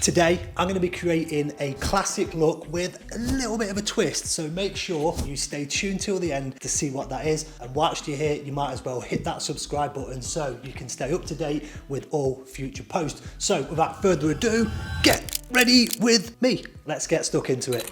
Today, I'm going to be creating a classic look with a little bit of a twist, so make sure you stay tuned till the end to see what that is. And whilst you're here, you might as well hit that subscribe button so you can stay up to date with all future posts. So without further ado, get ready with me. Let's get stuck into it.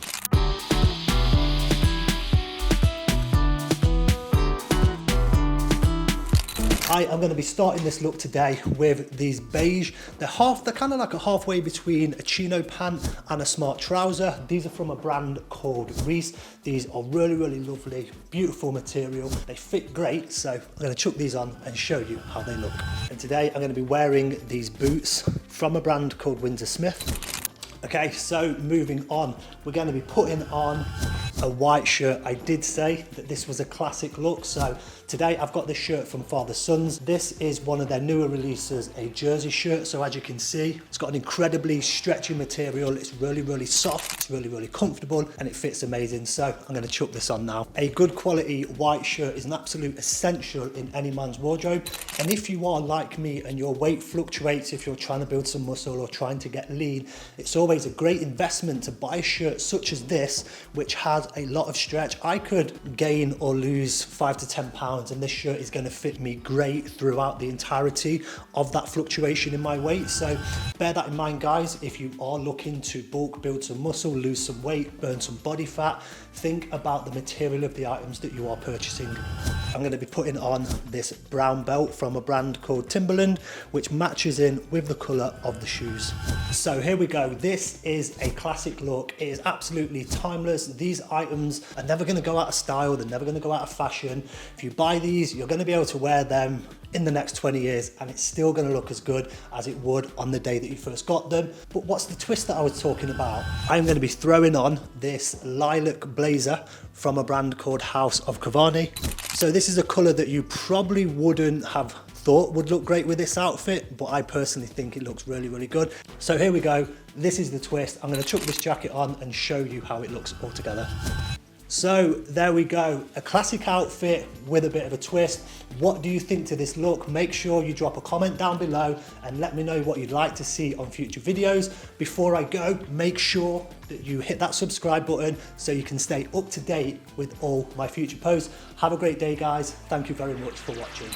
I am going to be starting this look today with these beige. They're kind of like a halfway between a chino pant and a smart trouser. These are from a brand called Reese. These are really, really lovely, beautiful material. They fit great, so I'm going to chuck these on and show you how they look. And today I'm going to be wearing these boots from a brand called Windsor. Okay, so moving on, we're going to be putting on a white shirt. I did say that this was a classic look, so today I've got this shirt from Father Sons. This is one of their newer releases, a jersey shirt. So as you can see, it's got an incredibly stretchy material. It's really, really soft. It's really, really comfortable and it fits amazing. So I'm going to chuck this on now. A good quality white shirt is an absolute essential in any man's wardrobe. And if you are like me and your weight fluctuates, if you're trying to build some muscle or trying to get lean, it's always a great investment to buy a shirt such as this, which has a lot of stretch. I could gain or lose 5 to 10 pounds and this shirt is going to fit me great throughout the entirety of that fluctuation in my weight. So bear that in mind, guys. If you are looking to bulk, build some muscle, lose some weight, burn some body fat, think about the material of the items that you are purchasing. I'm going to be putting on this brown belt from a brand called Timberland, which matches in with the colour of the shoes. So here we go. This is a classic look. It is absolutely timeless. These items are never going to go out of style. They're never going to go out of fashion. If you buy these, you're going to be able to wear them in the next 20 years and it's still going to look as good as it would on the day that you first got them. But what's the twist that I was talking about? I'm going to be throwing on this lilac blazer from a brand called House of Cavani. So this is a colour that you probably wouldn't have thought would look great with this outfit, but I personally think it looks really, really good. So here we go. This is the twist. I'm going to chuck this jacket on and show you how it looks all together. So there we go, a classic outfit with a bit of a twist. What do you think to this look? Make sure you drop a comment down below and let me know what you'd like to see on future videos. Before I go, make sure that you hit that subscribe button so you can stay up to date with all my future posts. Have a great day, guys. Thank you very much for watching.